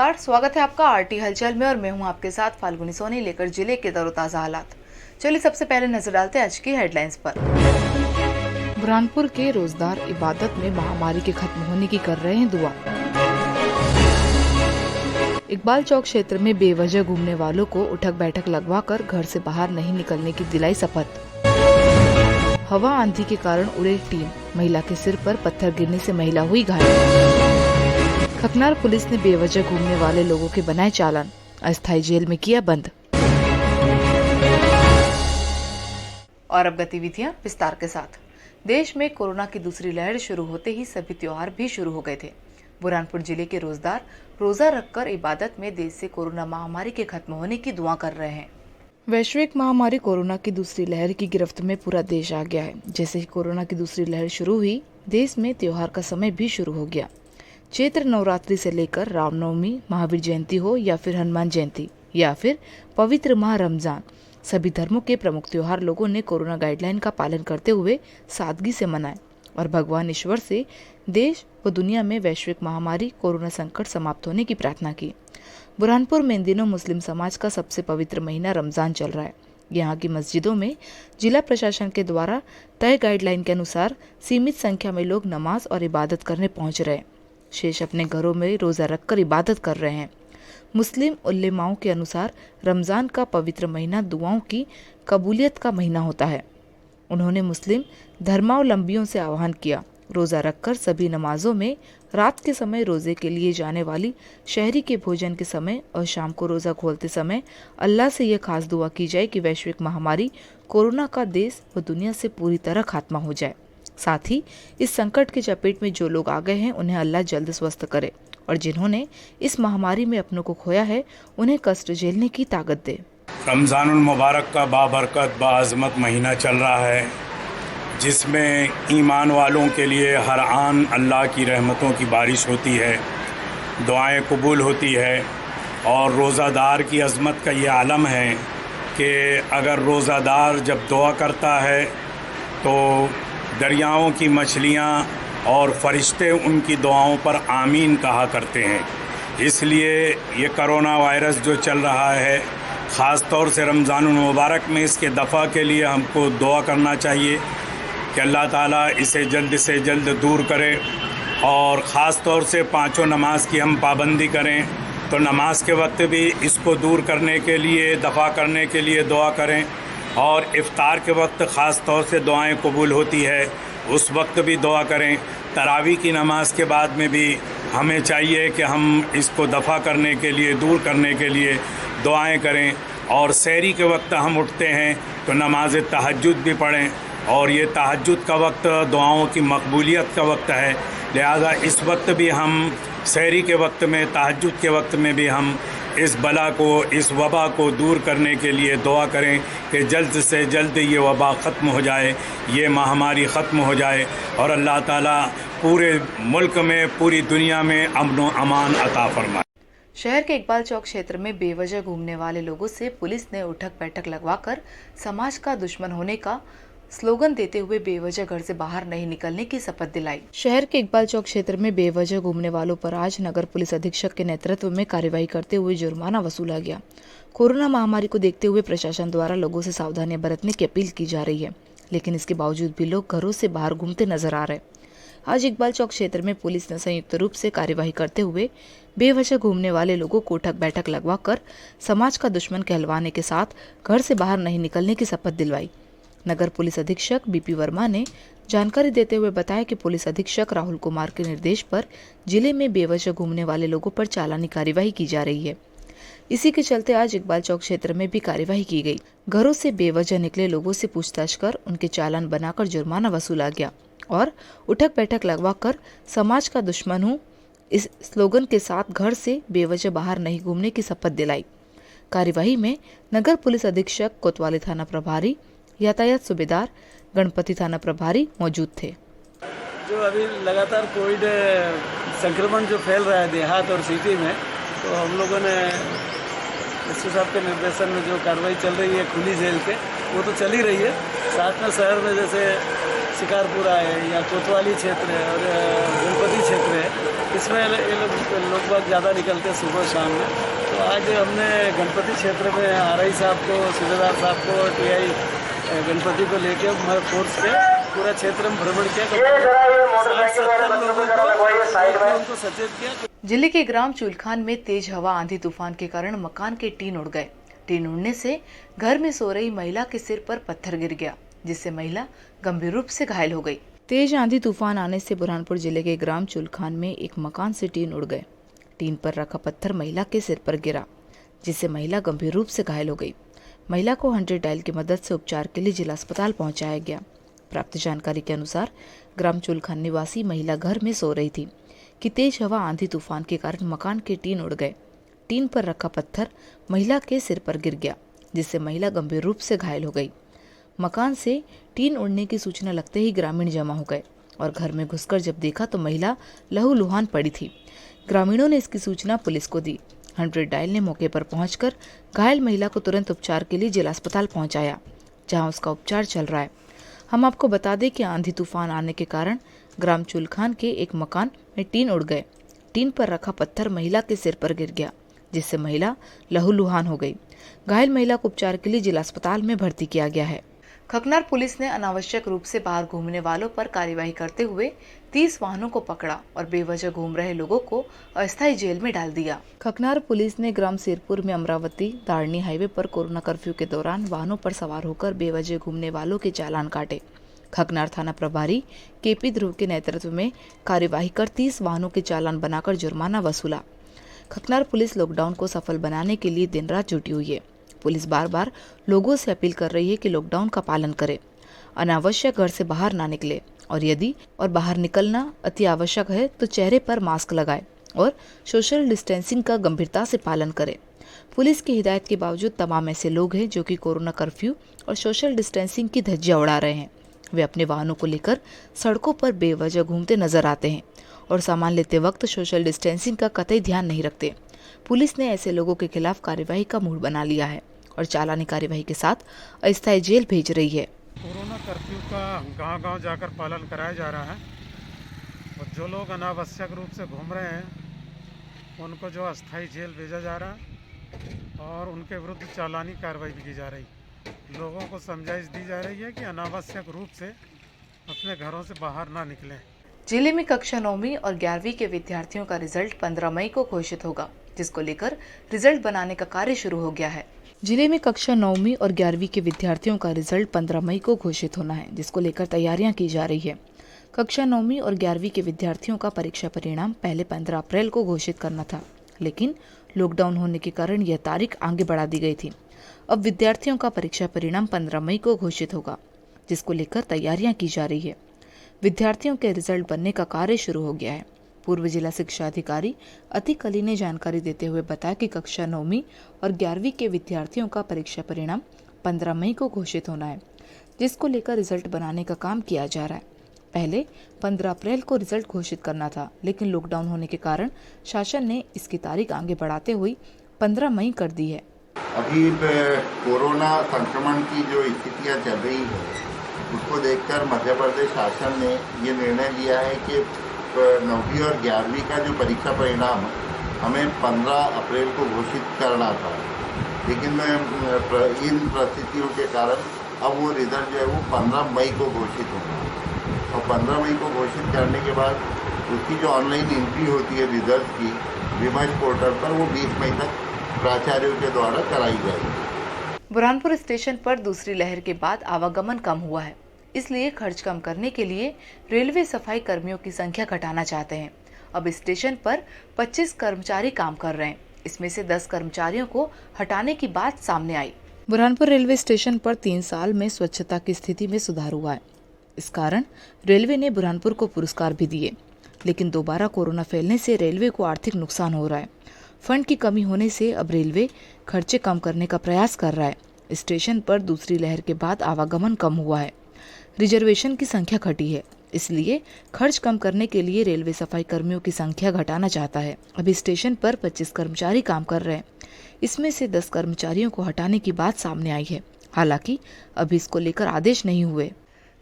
नमस्कार, स्वागत है आपका आरटी हलचल में और मैं हूं आपके साथ फाल्गुनी सोनी लेकर जिले के तरोताजा हालात। चलिए सबसे पहले नजर डालते हैं आज की हेडलाइंस पर। बुरहानपुर के रोजदार इबादत में महामारी के खत्म होने की कर रहे हैं दुआ। इकबाल चौक क्षेत्र में बेवजह घूमने वालों को उठक बैठक लगवाकर घर से बाहर नहीं निकलने की दिलाई शपथ। हवा आंधी के कारण उड़े टीन, महिला के सिर पर पत्थर गिरने से महिला हुई घायल। खकनार पुलिस ने बेवजह घूमने वाले लोगों के बनाए चालान, अस्थायी जेल में किया बंद। और अब गतिविधियां विस्तार के साथ। देश में कोरोना की दूसरी लहर शुरू होते ही सभी त्योहार भी शुरू हो गए थे। बुरहानपुर जिले के रोजदार रोजा रखकर इबादत में देश से कोरोना महामारी के खत्म होने की दुआ कर रहे हैं। वैश्विक महामारी कोरोना की दूसरी लहर की गिरफ्त में पूरा देश आ गया है। जैसे ही कोरोना की दूसरी लहर शुरू हुई, देश में त्योहार का समय भी शुरू हो गया। चैत्र नवरात्रि से लेकर रामनवमी, महावीर जयंती हो या फिर हनुमान जयंती या फिर पवित्र माह रमजान, सभी धर्मों के प्रमुख त्योहार लोगों ने कोरोना गाइडलाइन का पालन करते हुए सादगी से मनाए और भगवान ईश्वर से देश व दुनिया में वैश्विक महामारी कोरोना संकट समाप्त होने की प्रार्थना की। बुरहानपुर में इन दिनों मुस्लिम समाज का सबसे पवित्र महीना रमजान चल रहा है। यहाँ की मस्जिदों में जिला प्रशासन के द्वारा तय गाइडलाइन के अनुसार सीमित संख्या में लोग नमाज और इबादत करने पहुँच रहे हैं। शेष अपने घरों में रोजा रखकर इबादत कर रहे हैं। मुस्लिम उलेमाओं के अनुसार रमजान का पवित्र महीना दुआओं की कबूलियत का महीना होता है। उन्होंने मुस्लिम धर्मावलंबियों से आह्वान किया, रोजा रखकर सभी नमाजों में रात के समय रोजे के लिए जाने वाली शहरी के भोजन के समय और शाम को रोजा खोलते समय अल्लाह से यह खास दुआ की जाए कि वैश्विक महामारी कोरोना का देश व दुनिया से पूरी तरह खात्मा हो जाए। साथ ही इस संकट के चपेट में जो लोग आ गए हैं उन्हें अल्लाह जल्द स्वस्थ करे और जिन्होंने इस महामारी में अपनों को खोया है उन्हें कष्ट झेलने की ताकत दे। रमज़ानुल मुबारक का बाबरकत बाअज़मत महीना चल रहा है, जिसमें ईमान वालों के लिए हर आन अल्लाह की रहमतों की बारिश होती है, दुआएं कबूल होती है और रोज़ादार की अज़मत का ये आलम है कि अगर रोज़ादार जब दुआ करता है तो दरियाओं की मछलियाँ और फरिश्ते उनकी दुआओं पर आमीन कहा करते हैं। इसलिए ये कोरोना वायरस जो चल रहा है, ख़ास तौर से रमज़ानुल मुबारक में इसके दफ़ा के लिए हमको दुआ करना चाहिए कि अल्लाह ताला इसे जल्द से जल्द दूर करे और ख़ास तौर से पाँचों नमाज की हम पाबंदी करें। तो नमाज के वक्त भी इसको दूर करने के लिए, दफ़ा करने के लिए दुआ करें और इफ़्तार के वक्त ख़ास तौर से दुआएं कबूल होती है, उस वक्त भी दुआ करें। तरावी की नमाज के बाद में भी हमें चाहिए कि हम इसको दफ़ा करने के लिए, दूर करने के लिए दुआएं करें और सहरी के वक्त हम उठते हैं तो नमाज तहज्जुद भी पढ़ें और ये तहज्जुद का वक्त दुआओं की मकबूलियत का वक्त है। लिहाजा इस वक्त भी हम सहरी के वक्त में, तहज्जुद के वक्त में भी हम इस बला को, इस वबा को दूर करने के लिए दुआ करें कि जल्द से जल्द ये वबा ख़त्म हो जाए, ये महामारी ख़त्म हो जाए और अल्लाह ताला पूरे मुल्क में, पूरी दुनिया में अमन व अमान अता फरमाए। शहर के इकबाल चौक क्षेत्र में बेवजह घूमने वाले लोगों से पुलिस ने उठक बैठक लगवाकर समाज का दुश्मन होने का स्लोगन देते हुए बेवजह घर से बाहर नहीं निकलने की शपथ दिलाई। शहर के इकबाल चौक क्षेत्र में बेवजह घूमने वालों पर आज नगर पुलिस अधीक्षक के नेतृत्व में कार्यवाही करते हुए जुर्माना वसूला गया। कोरोना महामारी को देखते हुए प्रशासन द्वारा लोगों से सावधानियां बरतने की अपील की जा रही है, लेकिन इसके बावजूद भी लोग घरों से बाहर घूमते नजर आ रहे। आज इकबाल चौक क्षेत्र में पुलिस ने संयुक्त रूप से कार्यवाही करते हुए बेवजह घूमने वाले लोगों को उठक बैठक लगवाकर समाज का दुश्मन कहलवाने के साथ घर से बाहर नहीं निकलने की शपथ दिलवाई। नगर पुलिस अधीक्षक बीपी वर्मा ने जानकारी देते हुए बताया कि पुलिस अधीक्षक राहुल कुमार के निर्देश पर जिले में बेवजह घूमने वाले लोगों पर चालानी कार्यवाही की जा रही है। इसी के चलते आज इकबाल चौक क्षेत्र में भी कार्यवाही की गई। घरों से बेवजह निकले लोगों से पूछताछ कर उनके चालान बनाकर जुर्माना वसूला गया और उठक बैठक लगवाकर समाज का दुश्मन हूँ इस स्लोगन के साथ घर से बेवजह बाहर नहीं घूमने की शपथ दिलाई। कार्यवाही में नगर पुलिस अधीक्षक, कोतवाली थाना प्रभारी, यातायात सूबेदार, गणपति थाना प्रभारी मौजूद थे। जो अभी लगातार कोविड संक्रमण जो फैल रहा है देहात और सिटी में, तो हम लोगों ने एसपी साहब के निर्देशन में जो कार्रवाई चल रही है खुली जेल के, वो तो चल ही रही है। साथ में शहर में जैसे शिकारपुरा है या कोतवाली क्षेत्र है और गणपति क्षेत्र है, इसमें ये लोग बाग ज़्यादा निकलते हैं सुबह शाम में। तो आज हमने गणपति क्षेत्र में आरआई साहब को, सूबेदार साहब को, टीआई गणपति को लेके हमारे फोर्स के पूरा क्षेत्र में भ्रमण किया, 60-70 लोगों को उनको सचेत किया। जिले के ग्राम चुलखान में तेज हवा आंधी तूफान के कारण मकान के टीन उड़ गए। टीन उड़ने से घर में सो रही महिला के सिर पर पत्थर गिर गया, जिससे महिला गंभीर रूप से घायल हो गई। तेज आंधी तूफान आने से बुरहानपुर जिले के ग्राम चुलखान में एक मकान से टीन उड़ गए। टीन पर रखा पत्थर महिला के सिर पर गिरा, जिससे महिला गंभीर रूप से घायल हो गई। महिला को 100 डायल की मदद से उपचार के लिए जिला अस्पताल पहुंचाया गया। प्राप्त जानकारी के अनुसार ग्राम चुलखान निवासी महिला घर में सो रही थी कि तेज हवा आंधी तूफान के कारण मकान के टीन उड़ गए। टीन पर रखा पत्थर महिला के सिर पर गिर गया, जिससे महिला गंभीर रूप से घायल हो गई। मकान से टीन उड़ने की सूचना लगते ही ग्रामीण जमा हो गए और घर में घुसकर जब देखा तो महिला लहूलुहान पड़ी थी। ग्रामीणों ने इसकी सूचना पुलिस को दी। 100 डायल ने मौके पर पहुंचकर घायल महिला को तुरंत उपचार के लिए जिला अस्पताल पहुंचाया, जहां उसका उपचार चल रहा है। हम आपको बता दें कि आंधी तूफान आने के कारण ग्राम चुलखान के एक मकान में टीन उड़ गए। टीन पर रखा पत्थर महिला के सिर पर गिर गया, जिससे महिला लहूलुहान हो गई। घायल महिला को उपचार के लिए जिला अस्पताल में भर्ती किया गया है। खकनार पुलिस ने अनावश्यक रूप से बाहर घूमने वालों पर कार्यवाही करते हुए 30 वाहनों को पकड़ा और बेवजह घूम रहे लोगों को अस्थायी जेल में डाल दिया। खकनार पुलिस ने ग्राम सिरपुर में अमरावती दारनी हाईवे पर कोरोना कर्फ्यू के दौरान वाहनों पर सवार होकर बेवजह घूमने वालों के चालान काटे। खकनार थाना प्रभारी केपी ध्रुव के नेतृत्व में कार्यवाही कर 30 वाहनों के चालान बनाकर जुर्माना वसूला। खकनार पुलिस लॉकडाउन को सफल बनाने के लिए दिन रात जुटी हुई है। पुलिस बार बार लोगों से अपील कर रही है कि लॉकडाउन का पालन करें, अनावश्यक घर से बाहर ना निकले और यदि बाहर निकलना अति आवश्यक है तो चेहरे पर मास्क लगाएं और सोशल डिस्टेंसिंग का गंभीरता से पालन करें। पुलिस की हिदायत के बावजूद तमाम ऐसे लोग हैं जो कि कोरोना कर्फ्यू और सोशल डिस्टेंसिंग की धज्जियां उड़ा रहे हैं। वे अपने वाहनों को लेकर सड़कों पर बेवजह घूमते नजर आते हैं और सामान लेते वक्त सोशल डिस्टेंसिंग का कतई ध्यान नहीं रखते। पुलिस ने ऐसे लोगों के खिलाफ कार्यवाही का मूड बना लिया है और चालानी कार्यवाही के साथ अस्थायी जेल भेज रही है। कोरोना कर्फ्यू का गांव-गांव जाकर पालन कराया जा रहा है और जो लोग अनावश्यक रूप से घूम रहे हैं उनको जो अस्थायी जेल भेजा जा रहा है और उनके विरुद्ध चालानी कार्रवाई भी की जा रही है। लोगों को समझाइश दी जा रही है कि अनावश्यक रूप से अपने घरों से बाहर ना निकलें। जिले में कक्षा 9वीं और 11वीं के विद्यार्थियों का रिजल्ट 15 मई को घोषित होगा, जिसको लेकर रिजल्ट बनाने का कार्य शुरू हो गया है। जिले में कक्षा 9वीं और 11वीं के विद्यार्थियों का रिजल्ट 15 मई को घोषित होना है, जिसको लेकर तैयारियां की जा रही है। कक्षा 9वीं और 11वीं के विद्यार्थियों का परीक्षा परिणाम पहले 15 अप्रैल को घोषित करना था, लेकिन लॉकडाउन होने के कारण यह तारीख आगे बढ़ा दी गई थी। अब विद्यार्थियों का परीक्षा परिणाम 15 मई को घोषित होगा, जिसको लेकर तैयारियां की जा रही है। विद्यार्थियों के रिजल्ट बनने का कार्य शुरू हो गया है। पूर्व जिला शिक्षा अधिकारी अतिक अली ने जानकारी देते हुए बताया कि कक्षा 9वीं और 11वीं के विद्यार्थियों का परीक्षा परिणाम 15 मई को घोषित होना है, जिसको लेकर रिजल्ट बनाने का काम किया जा रहा है। पहले 15 अप्रैल को रिजल्ट घोषित करना था, लेकिन लॉकडाउन होने के कारण शासन ने इसकी तारीख आगे बढ़ाते हुए 15 मई कर दी है। अभी कोरोना संक्रमण की जो स्थितियाँ चल रही है उसको देखकर मध्य प्रदेश शासन ने ये निर्णय लिया है कि 9वीं और 11वीं का जो परीक्षा परिणाम हमें 15 अप्रैल को घोषित करना था, लेकिन इन परिस्थितियों के कारण अब वो रिजल्ट जो है वो 15 मई को घोषित होगा और 15 मई को घोषित करने के बाद उसकी जो ऑनलाइन एंट्री होती है रिजल्ट की विमर्श पोर्टल पर, वो 20 मई तक प्राचार्यों के द्वारा कराई जाएगी। बुरहानपुर स्टेशन पर दूसरी लहर के बाद आवागमन कम हुआ है, इसलिए खर्च कम करने के लिए रेलवे सफाई कर्मियों की संख्या घटाना चाहते हैं। अब स्टेशन पर 25 कर्मचारी काम कर रहे हैं, इसमें से 10 कर्मचारियों को हटाने की बात सामने आई। बुरहानपुर रेलवे स्टेशन पर 3 साल में स्वच्छता की स्थिति में सुधार हुआ है। इस कारण रेलवे ने बुरहानपुर को पुरस्कार भी दिए, लेकिन दोबारा कोरोना फैलने से रेलवे को आर्थिक नुकसान हो रहा है। फंड की कमी होने से अब रेलवे खर्चे कम करने का प्रयास कर रहा है। स्टेशन पर दूसरी लहर के बाद आवागमन कम हुआ है, रिजर्वेशन की संख्या घटी है, इसलिए खर्च कम करने के लिए रेलवे सफाई कर्मियों की संख्या घटाना चाहता है। अभी स्टेशन पर 25 कर्मचारी काम कर रहे हैं, इसमें से 10 कर्मचारियों को हटाने की बात सामने आई है। हालांकि अभी इसको लेकर आदेश नहीं हुए।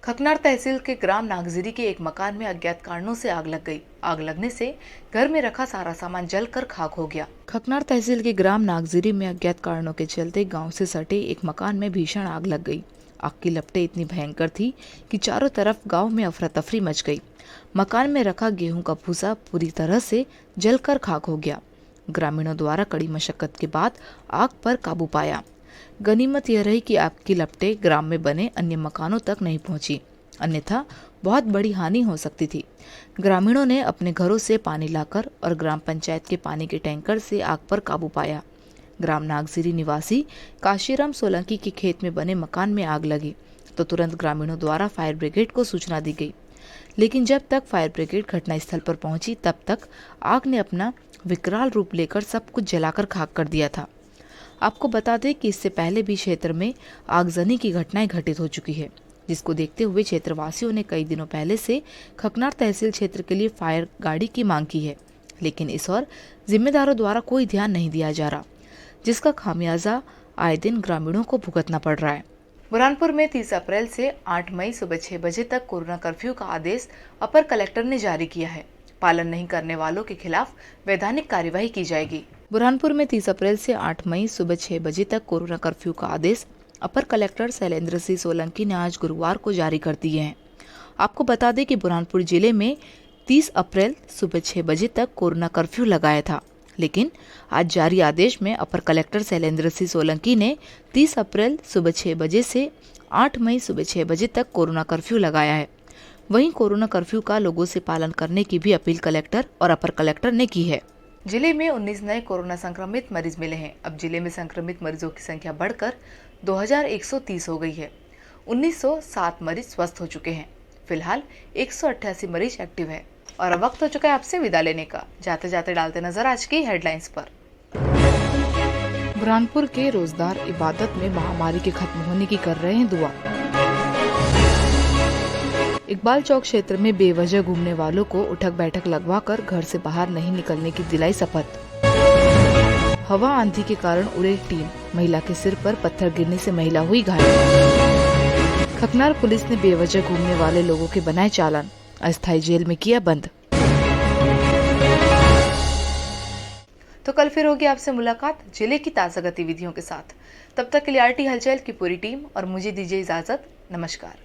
खकनार तहसील के ग्राम नागजिरी के एक मकान में अज्ञात कारणों से आग लग गई। आग लगने से घर में रखा सारा सामान जलकर खाक हो गया। खकनार तहसील के ग्राम नागजिरी में अज्ञात कारणों के चलते गांव से सटे एक मकान में भीषण आग लग गई। आग की लपटें इतनी भयंकर थी कि चारों तरफ गांव में अफरा तफरी मच गई। मकान में रखा गेहूं का भूसा पूरी तरह से जलकर खाक हो गया। ग्रामीणों द्वारा कड़ी मशक्कत के बाद आग पर काबू पाया। गनीमत यह रही कि आग की लपटें ग्राम में बने अन्य मकानों तक नहीं पहुंची, अन्यथा बहुत बड़ी हानि हो सकती थी। ग्रामीणों ने अपने घरों से पानी लाकर और ग्राम पंचायत के पानी के टैंकर से आग पर काबू पाया। ग्राम नागजिरी निवासी काशीराम सोलंकी के खेत में बने मकान में आग लगी तो तुरंत ग्रामीणों द्वारा फायर ब्रिगेड को सूचना दी गई, लेकिन जब तक फायर ब्रिगेड घटनास्थल पर पहुंची तब तक आग ने अपना विकराल रूप लेकर सब कुछ जलाकर खाक कर दिया था। आपको बता दें कि इससे पहले भी क्षेत्र में आगजनी की घटनाएं घटित हो चुकी है, जिसको देखते हुए क्षेत्रवासियों ने कई दिनों पहले से खकनार तहसील क्षेत्र के लिए फायर गाड़ी की मांग की है, लेकिन इस ओर जिम्मेदारों द्वारा कोई ध्यान नहीं दिया जा रहा, जिसका खामियाजा आए दिन ग्रामीणों को भुगतना पड़ रहा है। बुरहानपुर में 30 अप्रैल से 8 मई सुबह 6 बजे तक कोरोना कर्फ्यू का आदेश अपर कलेक्टर ने जारी किया है। पालन नहीं करने वालों के खिलाफ वैधानिक कार्यवाही की जाएगी। बुरहानपुर में 30 अप्रैल से 8 मई सुबह 6 बजे तक कोरोना कर्फ्यू का आदेश अपर कलेक्टर शैलेंद्र सिंह सोलंकी ने आज गुरुवार को जारी कर दिए हैं। आपको बता दें कि बुरहानपुर जिले में 30 अप्रैल सुबह 6 बजे तक कोरोना कर्फ्यू लगाया था, लेकिन आज जारी आदेश में अपर कलेक्टर शैलेंद्र सिंह सोलंकी ने 30 अप्रैल सुबह 6 बजे से 8 मई सुबह 6 बजे तक कोरोना कर्फ्यू लगाया है। वहीं कोरोना कर्फ्यू का लोगों से पालन करने की भी अपील कलेक्टर और अपर कलेक्टर ने की है। जिले में 19 नए कोरोना संक्रमित मरीज मिले हैं। अब जिले में संक्रमित मरीजों की संख्या बढ़कर 2130 हो गई है। 1907 मरीज स्वस्थ हो चुके हैं। फिलहाल 188 मरीज एक्टिव है। और अब वक्त हो चुका है आपसे विदा लेने का। जाते जाते डालते नजर आज की हेडलाइंस पर। बुरहानपुर के रोजदार इबादत में महामारी के खत्म होने की कर रहे हैं दुआ। इकबाल चौक क्षेत्र में बेवजह घूमने वालों को उठक बैठक लगवाकर घर से बाहर नहीं निकलने की दिलाई शपथ। हवा आंधी के कारण उड़े टीन, महिला के सिर पर पत्थर गिरने से महिला हुई घायल। खकनार पुलिस ने बेवजह घूमने वाले लोगों के बनाए चालान, अस्थायी जेल में किया बंद। तो कल फिर होगी आपसे मुलाकात जिले की ताज़ा गतिविधियों के साथ। तब तक के लिए आरटी हलचल की पूरी टीम और मुझे दीजिए इजाजत। नमस्कार।